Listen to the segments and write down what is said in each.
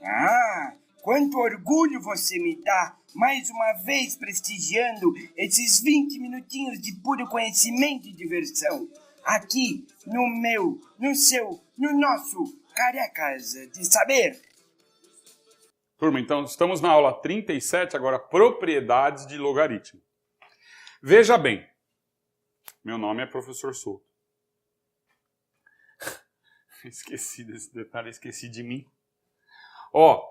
Ah, quanto orgulho você me dá, mais uma vez prestigiando esses 20 minutinhos de puro conhecimento e diversão. Aqui, no meu, no seu, no nosso Carecas de Saber. Turma, então estamos na aula 37, agora propriedades de logaritmo. Veja bem, meu nome é professor Souto. Esqueci desse detalhe, esqueci de mim. Ó,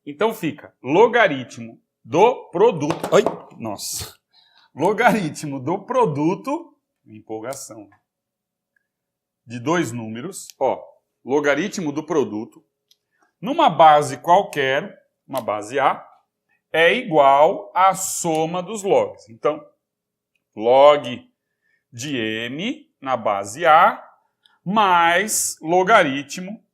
então fica logaritmo do produto. Ai, nossa. Logaritmo do produto, empolgação, de dois números. Ó, logaritmo do produto, numa base qualquer, uma base A, é igual à soma dos logs. Então, log de m na base A mais logaritmo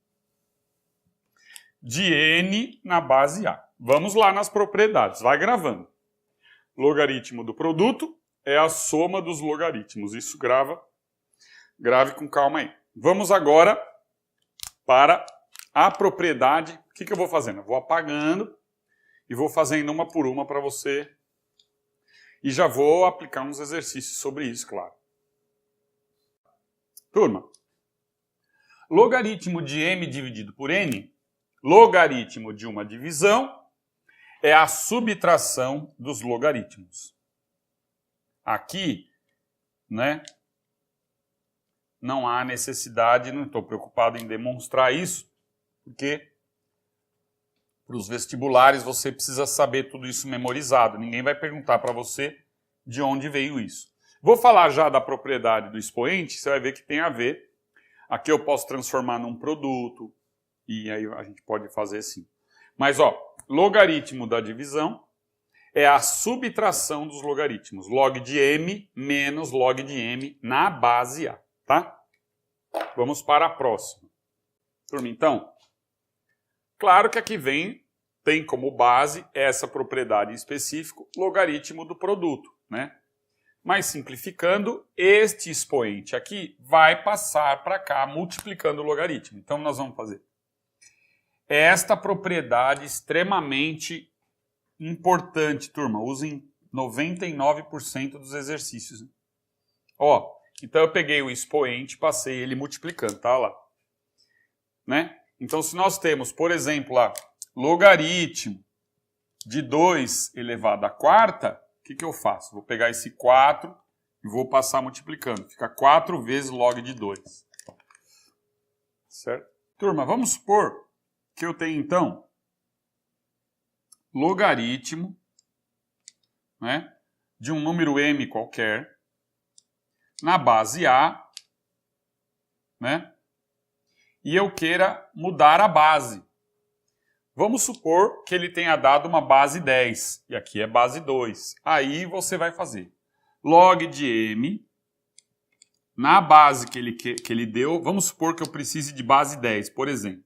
de n na base A. Vamos lá nas propriedades, vai gravando. Logaritmo do produto é a soma dos logaritmos. Isso grave com calma aí. Vamos agora para a propriedade. O que eu vou fazendo? Eu vou apagando e vou fazendo uma por uma para você. E já vou aplicar uns exercícios sobre isso, claro. Turma, logaritmo de m dividido por n, logaritmo de uma divisão, é a subtração dos logaritmos. Aqui, né, não há necessidade, não estou preocupado em demonstrar isso, porque para os vestibulares você precisa saber tudo isso memorizado. Ninguém vai perguntar para você de onde veio isso. Vou falar já da propriedade do expoente, você vai ver que tem a ver. Aqui eu posso transformar num produto, e aí a gente pode fazer assim. Mas, ó, logaritmo da divisão é a subtração dos logaritmos. Log de m menos log de m na base A, tá? Vamos para a próxima. Turma, então, claro que aqui tem como base essa propriedade em específico, logaritmo do produto, né? Mas simplificando, este expoente aqui vai passar para cá multiplicando o logaritmo. Então nós vamos fazer esta propriedade extremamente importante, turma. Usem 99% dos exercícios. Ó, então eu peguei o expoente, passei ele multiplicando, tá lá, né? Então se nós temos, por exemplo, lá, logaritmo de 2 elevado à quarta, o que eu faço? Vou pegar esse 4 e vou passar multiplicando. Fica 4 vezes log de 2. Certo? Turma, vamos supor que eu tenho, então, logaritmo, né, de um número m qualquer, na base A, né, e eu queira mudar a base. Vamos supor que ele tenha dado uma base 10, e aqui é base 2. Aí você vai fazer log de m, na base que ele deu, vamos supor que eu precise de base 10, por exemplo.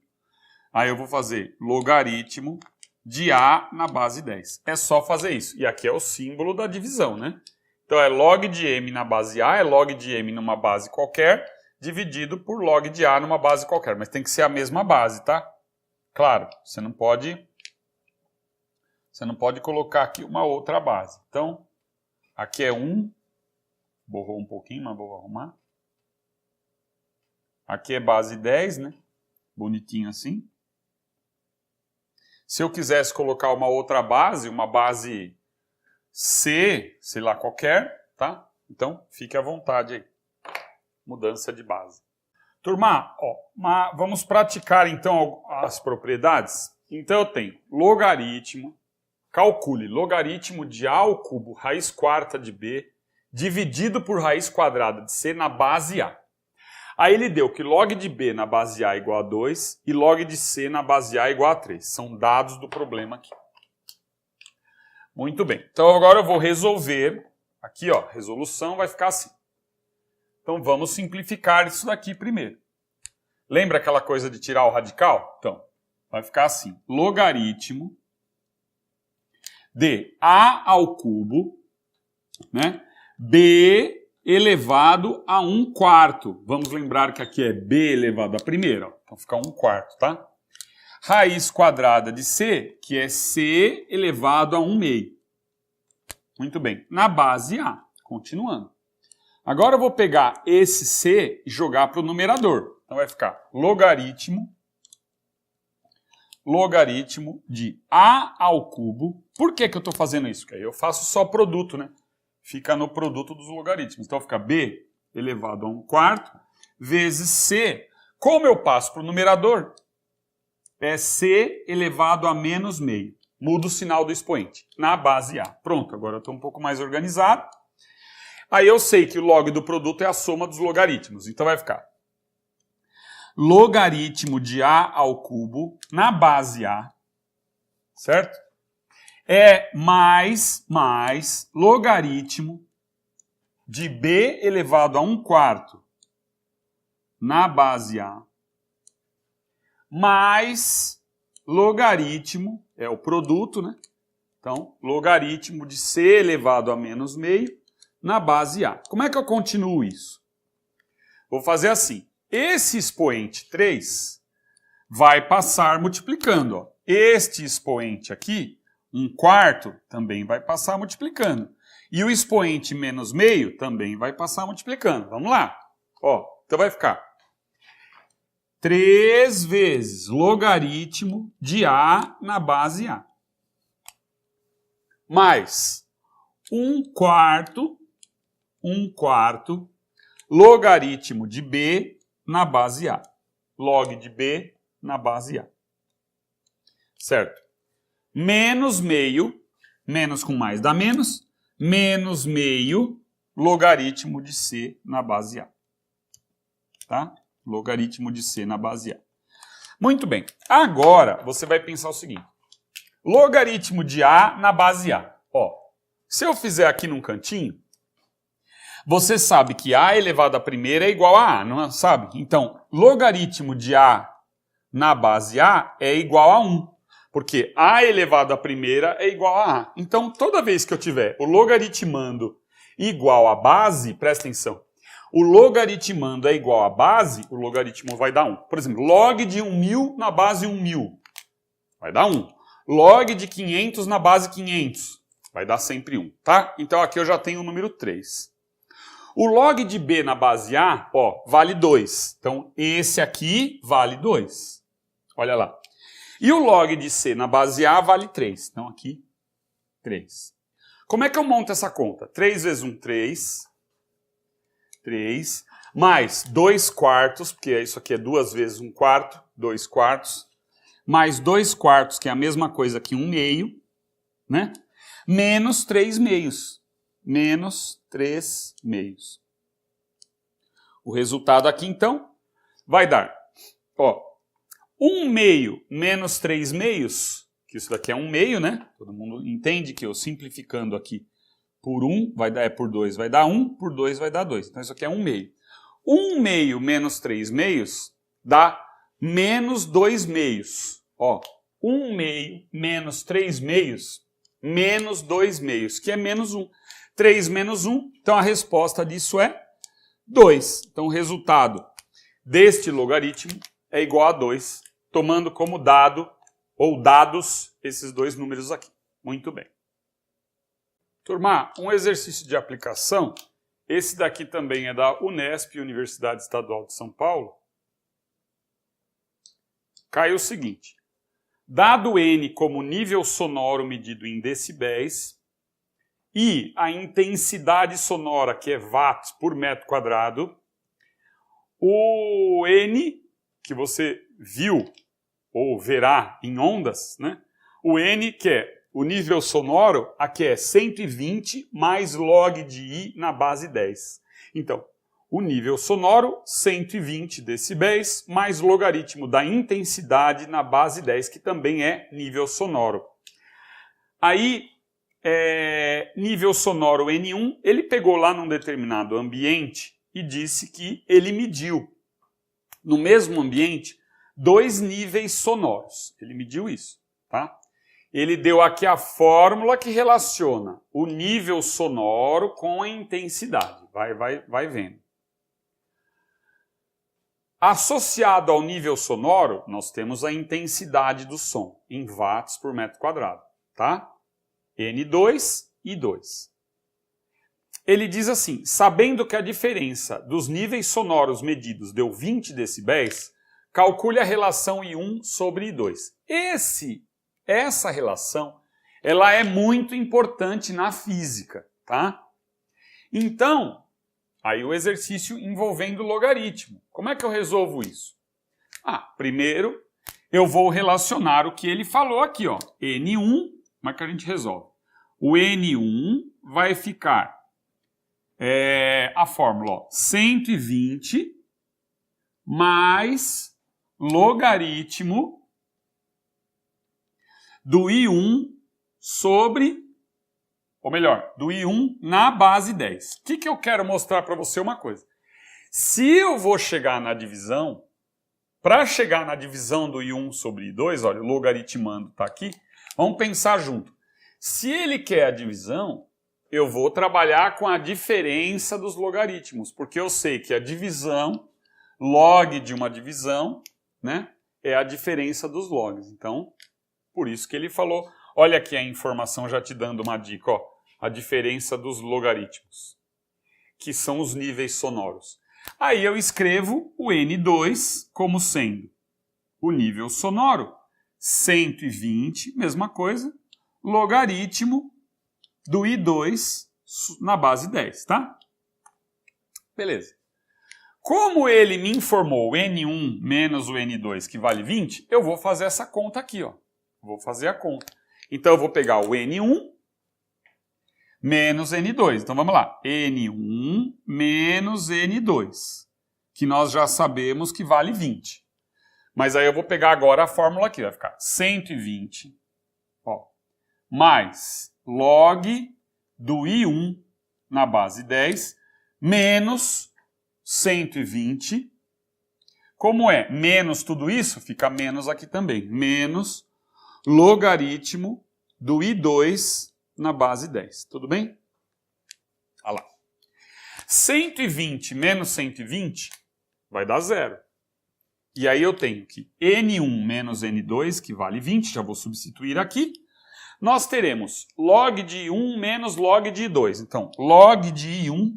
Aí eu vou fazer logaritmo de A na base 10. É só fazer isso. E aqui é o símbolo da divisão, né? Então é log de m na base A, é log de m numa base qualquer, dividido por log de A numa base qualquer. Mas tem que ser a mesma base, tá? Claro, você não pode colocar aqui uma outra base. Então, aqui é 1, borrou um pouquinho, mas vou arrumar. Aqui é base 10, né? Bonitinho assim. Se eu quisesse colocar uma outra base, uma base C, sei lá qualquer, tá? Então, fique à vontade aí. Mudança de base. Turma, ó, vamos praticar então as propriedades. Então eu tenho logaritmo, calcule logaritmo de A ao cubo, raiz quarta de B, dividido por raiz quadrada de C na base A. Aí ele deu que log de B na base A é igual a 2 e log de C na base A é igual a 3. São dados do problema aqui. Muito bem. Então agora eu vou resolver. Aqui, ó, resolução vai ficar assim. Então vamos simplificar isso daqui primeiro. Lembra aquela coisa de tirar o radical? Então, vai ficar assim. Logaritmo de A ao cubo, né? B elevado a 1/4. Vamos lembrar que aqui é B elevado a primeira. Ó. Então fica 1/4, tá? raiz quadrada de C, que é C elevado a 1/2. Muito bem. Na base A. Continuando. Agora eu vou pegar esse C e jogar para o numerador. Então vai ficar logaritmo de A ao cubo. Por que eu estou fazendo isso? Porque aí eu faço só produto, né? Fica no produto dos logaritmos. Então fica B elevado a 1/4 vezes C. Como eu passo para o numerador, é C elevado a menos meio. Muda o sinal do expoente na base A. Pronto, agora eu estou um pouco mais organizado. Aí eu sei que o log do produto é a soma dos logaritmos. Então vai ficar logaritmo de A ao cubo na base A, certo? É mais logaritmo de B elevado a 1/4 na base A, mais logaritmo, é o produto, né? Então, logaritmo de C elevado a menos meio na base A. Como é que eu continuo isso? Vou fazer assim. Esse expoente 3 vai passar multiplicando. Ó. Este expoente aqui, 1/4, também vai passar multiplicando. E o expoente menos meio também vai passar multiplicando. Vamos lá. Ó, então vai ficar 3 vezes logaritmo de A na base A. Mais 1/4 logaritmo de B na base A. Log de B na base A. Certo? Menos meio, menos com mais dá menos, menos meio logaritmo de C na base A. Tá? Logaritmo de C na base A. Muito bem. Agora, você vai pensar o seguinte. Logaritmo de A na base A. Ó, se eu fizer aqui num cantinho, você sabe que A elevado à primeira é igual a A, não sabe? Então, logaritmo de A na base A é igual a 1. Porque A elevado à primeira é igual a A. Então, toda vez que eu tiver o logaritmando igual a base, presta atenção, o logaritmando é igual a base, o logaritmo vai dar 1. Por exemplo, log de 1.000 na base 1.000 vai dar 1. Log de 500 na base 500 vai dar sempre 1, tá? Então aqui eu já tenho o número 3. O log de B na base A, ó, vale 2. Então esse aqui vale 2. Olha lá. E o log de C na base A vale 3. Então aqui, 3. Como é que eu monto essa conta? 3 vezes 1, 3. 3. Mais 2/4, porque isso aqui é 2 vezes 1/4. 2/4. Mais 2/4, que é a mesma coisa que 1/2. Né? Menos 3/2. Menos 3/2. O resultado aqui, então, vai dar, ó, 1/2 menos 3/2, que isso daqui é 1/2, né? Todo mundo entende que eu simplificando aqui por 1, vai dar, por 2 vai dar 1, por 2 vai dar 2. Então isso aqui é 1/2. 1/2 menos 3/2 dá menos 2/2. Ó, 1/2 menos 3/2, menos 2/2, que é menos 1. 3 menos 1, então a resposta disso é 2. Então o resultado deste logaritmo é igual a 2, tomando como dado, ou dados, esses dois números aqui. Muito bem. Turma, um exercício de aplicação, esse daqui também é da Unesp, Universidade Estadual de São Paulo. Cai o seguinte. Dado N como nível sonoro medido em decibéis, e a intensidade sonora, que é watts por metro quadrado, o N, que você viu ou verá em ondas, né? O N, que é o nível sonoro, aqui é 120 mais log de I na base 10. Então, o nível sonoro, 120 decibéis, mais logaritmo da intensidade na base 10, que também é nível sonoro. Aí, nível sonoro N1, ele pegou lá num determinado ambiente e disse que ele mediu, no mesmo ambiente, 2 níveis sonoros. Ele mediu isso, tá? Ele deu aqui a fórmula que relaciona o nível sonoro com a intensidade. Vai vendo. Associado ao nível sonoro, nós temos a intensidade do som, em watts por metro quadrado, tá? N2 e 2. Ele diz assim, sabendo que a diferença dos níveis sonoros medidos deu 20 decibéis, calcule a relação I1 sobre I2. Essa relação, ela é muito importante na física, tá? Então, aí o exercício envolvendo logaritmo. Como é que eu resolvo isso? Primeiro eu vou relacionar o que ele falou aqui, ó. N1, como é que a gente resolve? O N1 vai ficar a fórmula, ó, 120 mais logaritmo do I1 sobre, ou melhor, do I1 na base 10. O que eu quero mostrar para você uma coisa? Se eu vou chegar na divisão, para chegar na divisão do I1 sobre I2, olha, o logaritmando está aqui, vamos pensar junto. Se ele quer a divisão, eu vou trabalhar com a diferença dos logaritmos, porque eu sei que a divisão, log de uma divisão, né, é a diferença dos logs. Então, por isso que ele falou, olha aqui a informação já te dando uma dica, ó, a diferença dos logaritmos, que são os níveis sonoros. Aí eu escrevo o N2 como sendo o nível sonoro, 120, mesma coisa, logaritmo do I2 na base 10, tá? Beleza. Como ele me informou o N1 menos o N2 que vale 20, eu vou fazer essa conta aqui, ó. Vou fazer a conta. Então eu vou pegar o N1 menos N2. Então vamos lá. N1 menos N2, que nós já sabemos que vale 20. Mas aí eu vou pegar agora a fórmula aqui, vai ficar 120, ó, mais log do I1 na base 10 menos 120. Como é menos tudo isso, fica menos aqui também. Menos logaritmo do I2 na base 10. Tudo bem? Olha lá. 120 menos 120 vai dar 0. E aí eu tenho que N1 menos N2, que vale 20, já vou substituir aqui. Nós teremos log de I1 menos log de I2. Então, log de I1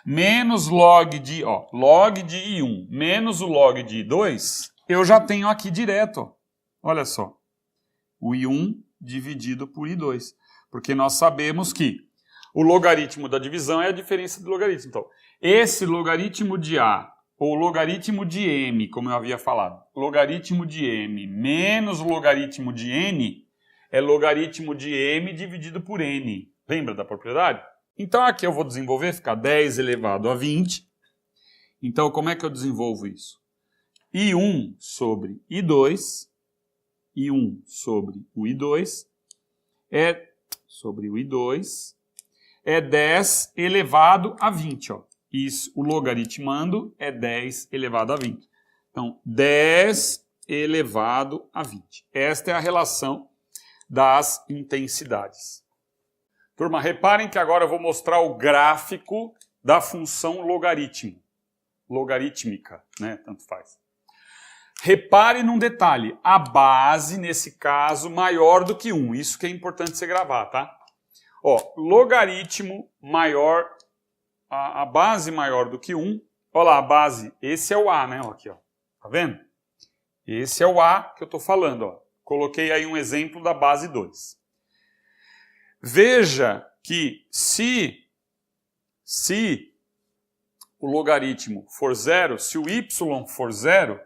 menos log de I1 menos o log de I2, eu já tenho aqui direto, ó. Olha só, o I1 dividido por I2. Porque nós sabemos que o logaritmo da divisão é a diferença do logaritmo. Então, esse logaritmo de A, ou logaritmo de M, como eu havia falado, logaritmo de M menos o logaritmo de N, é logaritmo de M dividido por N. Lembra da propriedade? Então aqui eu vou desenvolver, ficar 10 elevado a 20. Então como é que eu desenvolvo isso? I1 sobre I2, I1 sobre o I2, sobre o I2, é 10 elevado a 20, ó. Isso, o logaritmando é 10 elevado a 20. Então, 10 elevado a 20. Esta é a relação das intensidades. Turma, reparem que agora eu vou mostrar o gráfico da função logarítmica, né? Tanto faz. Repare num detalhe, a base, nesse caso, maior do que 1. Isso que é importante você gravar, tá? Ó, logaritmo maior, a base maior do que 1. Olha lá, a base, esse é o A, né? Ó, aqui, ó. Tá vendo? Esse é o A que eu estou falando, ó. Coloquei aí um exemplo da base 2. Veja que se o logaritmo for 0, se o y for 0,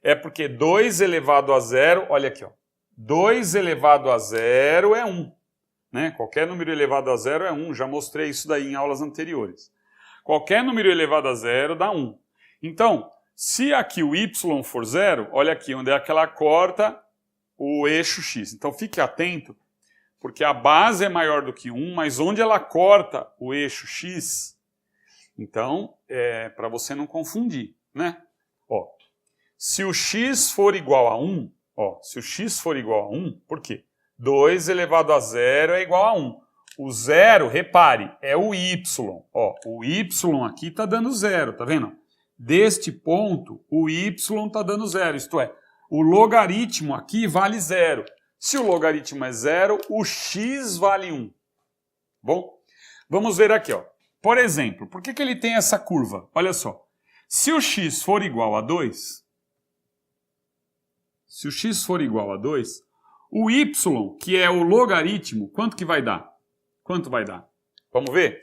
é porque 2 elevado a 0, olha aqui, ó, 2 elevado a 0 é 1. Né? Qualquer número elevado a 0 é 1, já mostrei isso daí em aulas anteriores. Qualquer número elevado a 0 dá 1. Então, se aqui o y for 0, olha aqui onde é que ela corta o eixo x. Então fique atento, porque a base é maior do que 1, mas onde ela corta o eixo x, então, para você não confundir, né? Ó, se o x for igual a 1, ó, se o x for igual a 1, por quê? 2 elevado a 0 é igual a 1. O 0, repare, é o y. Ó, o y aqui está dando 0, tá vendo? deste ponto, o y está dando zero, isto é, o logaritmo aqui vale zero. Se o logaritmo é zero, o x vale 1. Bom, vamos ver aqui, ó. Por exemplo, por que ele tem essa curva? Olha só, se o x for igual a 2, o y, que é o logaritmo, quanto que vai dar? Quanto vai dar? Vamos ver?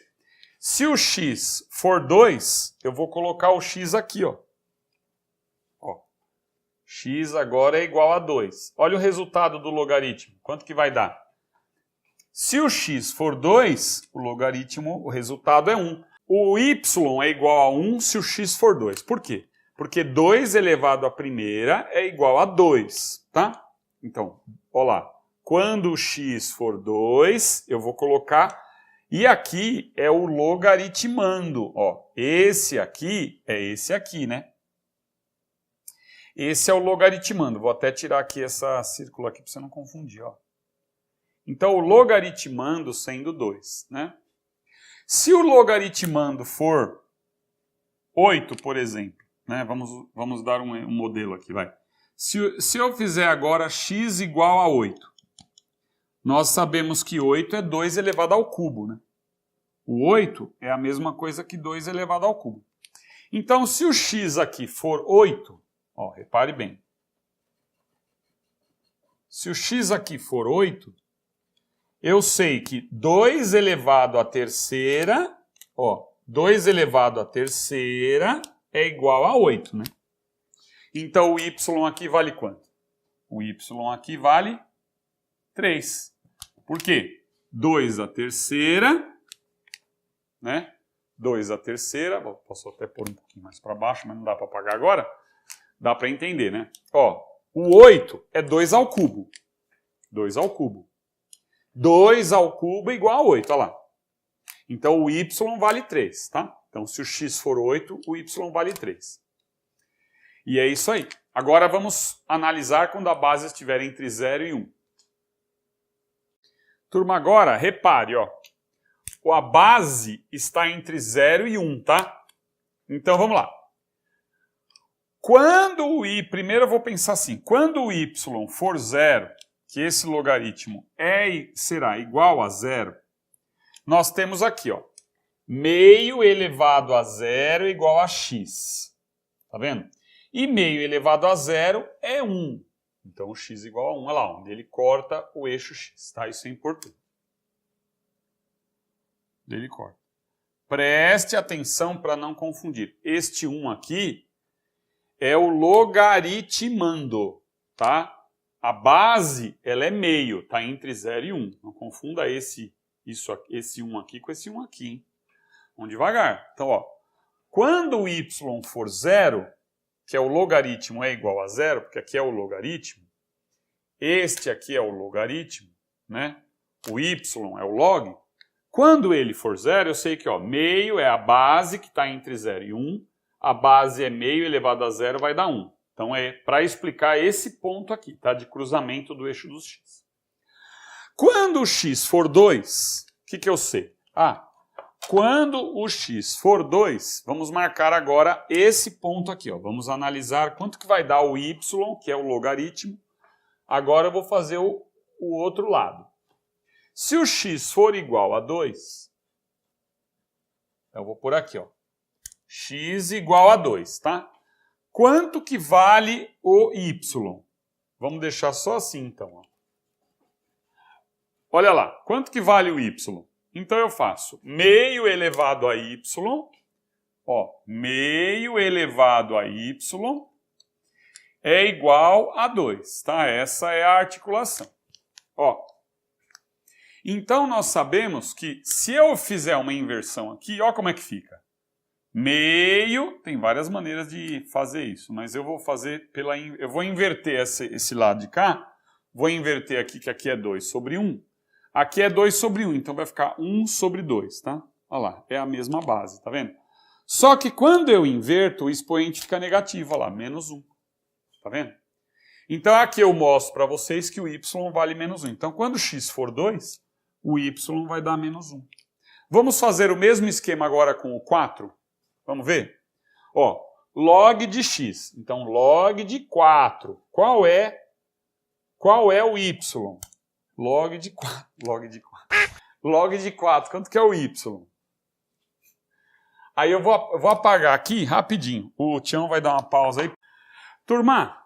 Se o x for 2, eu vou colocar o x aqui, ó. X agora é igual a 2. Olha o resultado do logaritmo. Quanto que vai dar? Se o x for 2, o logaritmo, o resultado é 1. O y é igual a 1 se o x for 2. Por quê? Porque 2 elevado à primeira é igual a 2, tá? Então, olha lá. Quando o x for 2, eu vou colocar... E aqui é o logaritmando, ó. Esse aqui é esse aqui, né? Esse é o logaritmando. Vou até tirar aqui essa círculo aqui para você não confundir, ó. Então, o logaritmando sendo 2, né? Se o logaritmando for 8, por exemplo, né? Vamos dar um modelo aqui, vai. Se eu fizer agora x igual a 8, nós sabemos que 8 é 2 elevado ao cubo, né? O 8 é a mesma coisa que 2 elevado ao cubo. Então, se o x aqui for 8, ó, repare bem. Se o x aqui for 8, eu sei que 2 elevado à terceira, ó, 2 elevado à terceira é igual a 8, né? Então, o y aqui vale quanto? O y aqui vale 3. Por quê? 2 à terceira, né? 2 à terceira, posso até pôr um pouquinho mais para baixo, mas não dá para apagar agora. Dá para entender, né? Ó, o 8 é 2 ao cubo. 2 ao cubo. 2 ao cubo é igual a 8, olha lá. Então, o y vale 3, tá? Então, se o x for 8, o y vale 3. E é isso aí. Agora, vamos analisar quando a base estiver entre 0 e 1. Turma, agora, repare, ó. A base está entre 0 e 1, tá? Então, vamos lá. Quando o y, primeiro eu vou pensar assim, quando o y for 0, que esse logaritmo será igual a 0, nós temos aqui, ó, meio elevado a 0 igual a x. Tá vendo? E meio elevado a 0 é 1. Então, o x igual a 1, olha lá, onde ele corta o eixo x, tá? Isso é importante. Ele corta. Preste atenção para não confundir. Este 1 aqui é o logaritmando, tá? A base, ela é meio, tá? Entre 0 e 1. Não confunda esse 1 aqui com esse 1 aqui, hein? Vamos devagar. Então, ó, quando o y for 0, que é o logaritmo é igual a 0, porque aqui é o logaritmo, este aqui é o logaritmo, né? O y é o log. Quando ele for 0, eu sei que, ó, meio é a base que está entre 0 e 1, a base é meio elevado a 0, vai dar 1. Então, é para explicar esse ponto aqui, tá? De cruzamento do eixo dos x. Quando o x for 2, o que eu sei? Quando o x for 2, vamos marcar agora esse ponto aqui, ó. Vamos analisar quanto que vai dar o y, que é o logaritmo. Agora eu vou fazer o outro lado. Se o x for igual a 2, eu vou pôr aqui, ó, x igual a 2, tá? Quanto que vale o y? Vamos deixar só assim, então, ó. Olha lá, quanto que vale o y? Então eu faço meio elevado a y, ó, meio elevado a y é igual a 2, tá? Essa é a articulação, ó. Então, nós sabemos que se eu fizer uma inversão aqui, ó como é que fica. Meio, tem várias maneiras de fazer isso, mas eu vou fazer eu vou inverter esse lado de cá, vou inverter aqui, que aqui é 2 sobre 1, aqui é 2 sobre 1, então vai ficar 1 sobre 2, tá? Olha lá, é a mesma base, tá vendo? Só que quando eu inverto, o expoente fica negativo, olha lá, menos 1, tá vendo? Então, aqui eu mostro para vocês que o y vale menos 1. Então, quando x for 2, o y vai dar menos 1. Vamos fazer o mesmo esquema agora com o 4? Vamos ver? Ó, log de x. Então, log de 4. Qual é o y? Log de 4. Log de 4. Quanto que é o y? Aí eu vou apagar aqui rapidinho. O Tião vai dar uma pausa aí. Turma,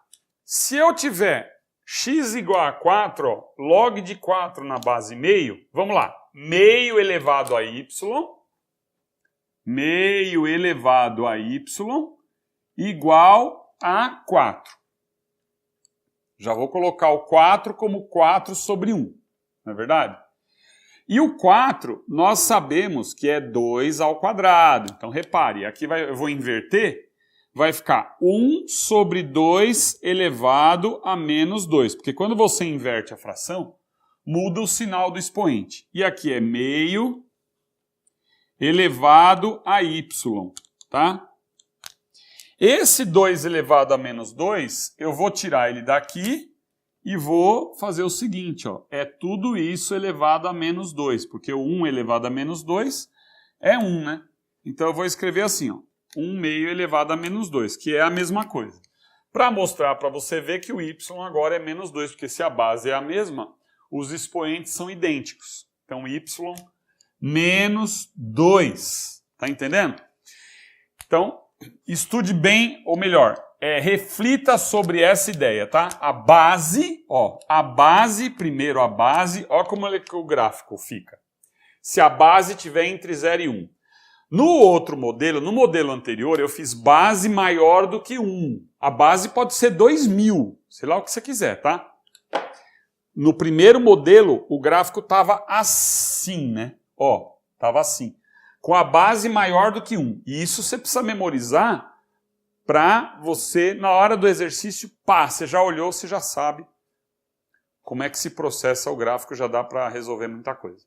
se eu tiver x igual a 4, ó, log de 4 na base meio, vamos lá. Meio elevado a y, meio elevado a y, igual a 4. Já vou colocar o 4 como 4 sobre 1, não é verdade? E o 4, nós sabemos que é 2 ao quadrado. Então, repare, aqui eu vou inverter, vai ficar 1 sobre 2 elevado a menos 2. Porque quando você inverte a fração, muda o sinal do expoente. E aqui é meio elevado a y, tá? Esse 2 elevado a menos 2, eu vou tirar ele daqui e vou fazer o seguinte, ó, é tudo isso elevado a menos 2, porque o 1 elevado a menos 2 é 1, né? Então eu vou escrever assim, ó, 1 meio elevado a menos 2, que é a mesma coisa. Para mostrar para você ver que o y agora é menos 2, porque se a base é a mesma, os expoentes são idênticos. Então y menos 2, tá entendendo? Então, estude bem, ou melhor, reflita sobre essa ideia, tá? A base, primeiro a base, ó como o gráfico fica. Se a base tiver entre 0 e 1. No outro modelo, no modelo anterior, eu fiz base maior do que 1. A base pode ser 2000, sei lá o que você quiser, tá? No primeiro modelo, o gráfico estava assim, né? Ó, estava assim. Com a base maior do que 1. E isso você precisa memorizar para você, na hora do exercício, você já olhou, você já sabe como é que se processa o gráfico, já dá para resolver muita coisa.